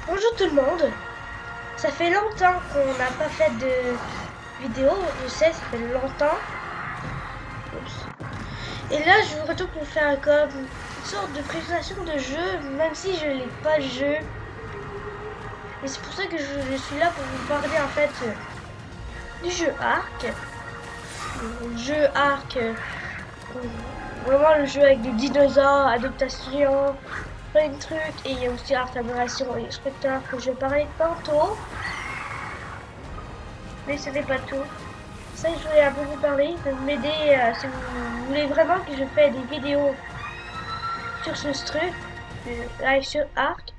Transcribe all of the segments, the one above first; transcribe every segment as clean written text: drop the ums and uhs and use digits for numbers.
Bonjour tout le monde, ça fait longtemps qu'on n'a pas fait de vidéo, je sais, ça fait longtemps. Oups. Et là je vous retrouve pour faire comme une sorte de présentation de jeu, même si je n'ai pas le jeu. Et c'est pour ça que je suis là pour vous parler en fait du jeu Ark. Le jeu Ark, vraiment le jeu avec des dinosaures, adaptation, plein de trucs. Et il y a aussi Ark Aberration et Spectre que je vais parler tantôt. Mais ce n'est pas tout. Ça, je voulais un peu vous parler, de m'aider si vous voulez vraiment que je fasse des vidéos sur ce truc, live sur Arc,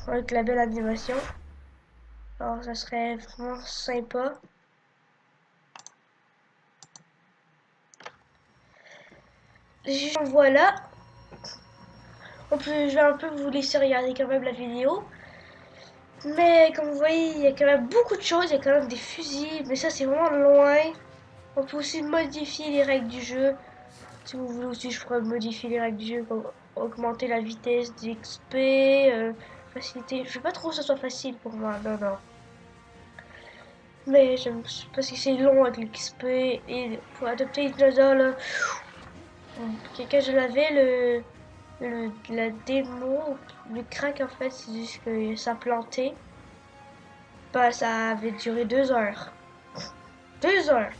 avec la belle animation. Alors, ça serait vraiment sympa. Voilà. Je vais un peu vous laisser regarder quand même la vidéo. Mais comme vous voyez, il y a quand même beaucoup de choses. Il y a quand même des fusils, mais ça, c'est vraiment loin. On peut aussi modifier les règles du jeu. Si vous voulez aussi, je pourrais modifier les règles du jeu, comme augmenter la vitesse d'XP, facilité. Je veux pas trop que ce soit facile pour moi, non, non. Mais j'aime parce que c'est long avec l'XP et pour adopter les dinosaures là. Quand je l'avais, la démo, le crack en fait, c'est juste que ça plantait. Bah, ça avait duré 2 heures. 2 heures!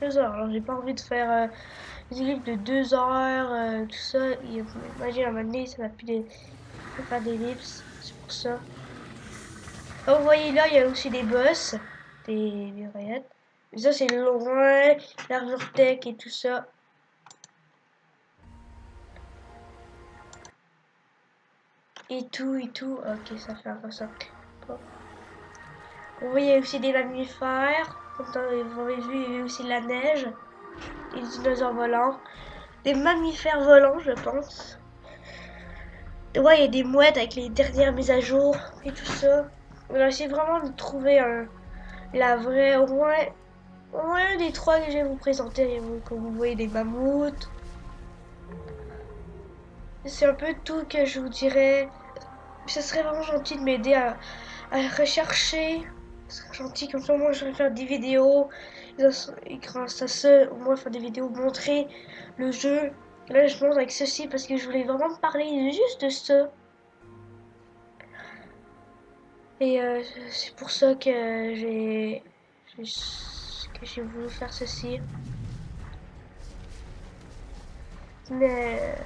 2 heures. Alors j'ai pas envie de faire des livres de 2 heures, tout ça. Et, imagine à un moment donné, ça va plus faire des livres, c'est pour ça. Comme vous voyez là, il y a aussi des boss, des raids. Mais ça c'est loin, l'argent tech et tout ça. Et tout, et tout. Ok, ça fait un peu ça. Bon. Vous voyez, il y a aussi des mammifères. Comme vous avez vu, il y a aussi la neige. Des dinosaures volants. Des mammifères volants, je pense. Et ouais, il y a des mouettes avec les dernières mises à jour et tout ça. On a essayé vraiment de trouver la vraie, au moins des trois que je vais vous présenter. Comme vous voyez, des mammouths. C'est un peu tout que je vous dirais. Ce serait vraiment gentil de m'aider à rechercher. Ce serait gentil, comme ça, moi, je vais faire des vidéos. Et grâce à ça, au moins, faire des vidéos, montrer le jeu. Là, je montre avec ceci parce que je voulais vraiment parler juste de ça. Et c'est pour ça que j'ai voulu faire ceci. Mais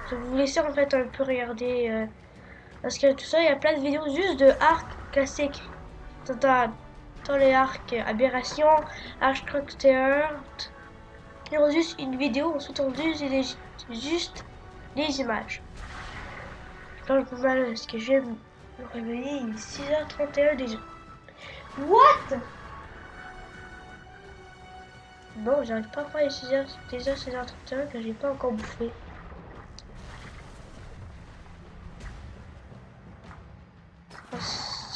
je vais vous laisser en fait un peu regarder. Parce que tout ça, il y a plein de vidéos juste de arcs classiques. Dans les arcs aberration, arc structure. Il y aura juste une vidéo, ensuite on dit juste les images. Je parle pas mal parce que je vais me réveiller, il est 6h31 déjà. What? Non, j'arrive pas à faire les 6h, déjà 6h31 que j'ai pas encore bouffé.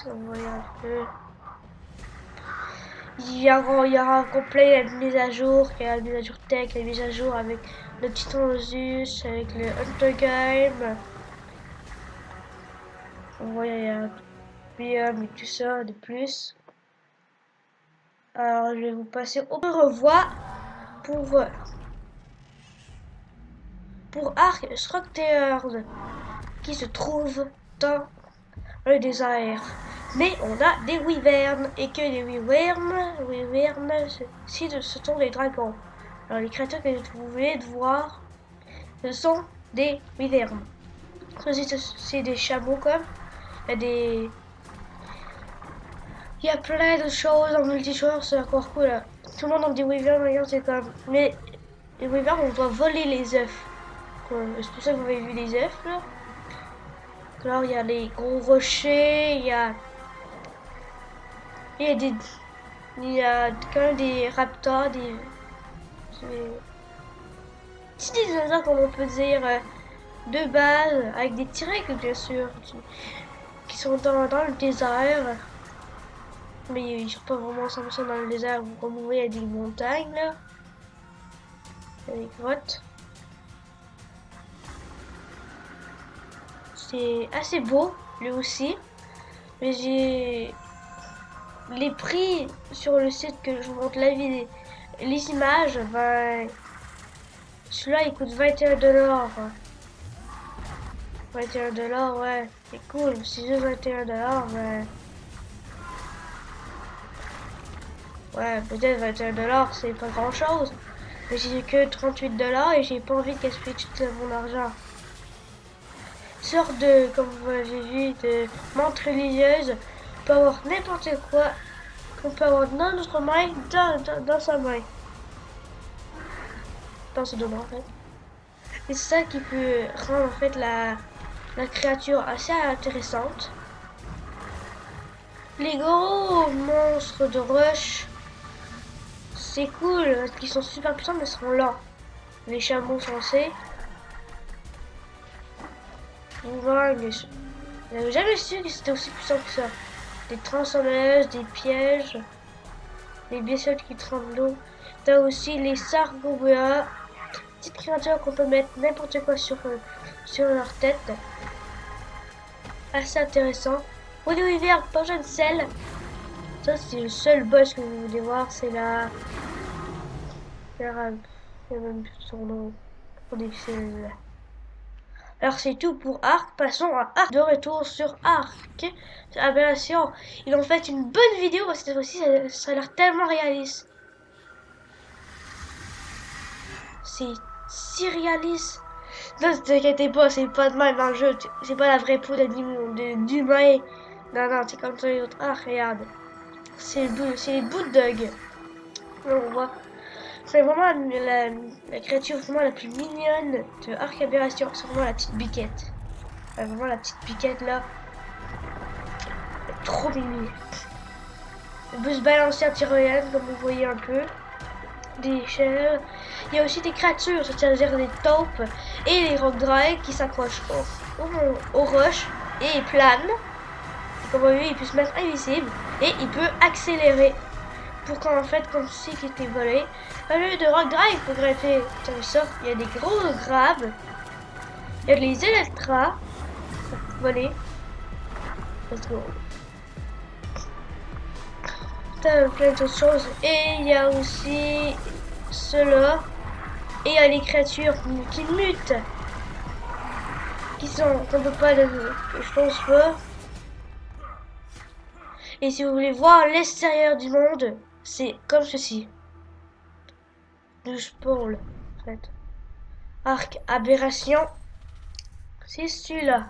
On va un peu. Il y aura un complet la mise à jour, il y a la mise à jour tech, la mise à jour avec le Titan Osus, avec le Hunter Game. On voit il y a un biome et tout ça de plus. Alors je vais vous passer au revoir pour Ark Structures qui se trouve dans le désert. Mais on a des wyverns et que les wyverns, ce sont des dragons. Alors les créatures que vous venez de voir, ce sont des wyverns. C'est des chameaux comme. Il y a plein de choses en multijoueur, c'est encore cool là. Tout le monde en dit wyverns, regarde, c'est comme. Mais les wyverns, on doit voler les œufs. C'est pour ça que vous avez vu les œufs là. Alors il y a les gros rochers, il y a quand même des raptors, des petits dinosaures comme on peut dire de base, avec des T-Rex bien sûr, qui sont dans le désert. Mais ils sont pas vraiment 100% dans le désert, comme vous voyez il y a des montagnes là. Il y a des grottes. C'est assez beau, lui aussi. Mais j'ai les prix sur le site que je vous montre la vidéo. Les images, ben, celui-là il coûte 21 $. 21 $, ouais, c'est cool. C'est juste 21 $, ouais. Ouais, peut-être 21 $, c'est pas grand chose. Mais j'ai que 38 $ et j'ai pas envie de gaspiller tout mon argent. Sorte de, comme vous l'avez vu, de montre religieuse. On peut avoir n'importe quoi qu'on peut avoir dans notre main, dans sa main. Dans ce domaine en fait. Et c'est ça qui peut rendre en fait la créature assez intéressante. Les gros monstres de rush, c'est cool parce qu'ils sont super puissants mais ils sont lents. Les chameaux censés. J'avais jamais su que c'était aussi puissant que ça. Des tronçonneuses, des pièges, les bestioles qui tremblent. T'as aussi les sargobéas, petites créatures qu'on peut mettre n'importe quoi sur leur tête. Assez intéressant. Eau de rivière, plongée de sel. Ça c'est le seul boss que vous voulez voir, c'est la... Il y a même plus son nom. Trop difficile. Alors c'est tout pour Ark, passons à Ark. De retour sur Ark. Aberration. Ils ont fait une bonne vidéo parce que cette fois-ci ça a l'air tellement réaliste. C'est si réaliste. Non, ne t'inquiète pas, c'est pas de mal dans le jeu. C'est pas la vraie peau d'humain. Non, non, c'est comme tous les autres. Ah, regarde. C'est les bulldogs. On voit. C'est vraiment la créature vraiment la plus mignonne de Ark Aberration. C'est vraiment la petite biquette. Vraiment la petite biquette là. Trop mimi. On peut se balancer en tyrolienne comme vous voyez un peu. Des chèvres. Il y a aussi des créatures, c'est-à-dire des taupes et les rock dry qui s'accrochent au roche et ils planent. Comme vous voyez, il peut se mettre invisible et il peut accélérer pour qu'en fait, comme si qu'il était volé. Au lieu de rock dry, il faut greffer. Il y a des gros grabes. Il y a les électras. Voler. Let's go. T'as plein d'autres choses. Et il y a aussi ceux-là. Et il y a les créatures qui mutent. Qui sont. Qu'on peut pas le. Je pense pas. Et si vous voulez voir l'extérieur du monde, c'est comme ceci. Le spoil, en fait. Ark Aberration. C'est celui-là.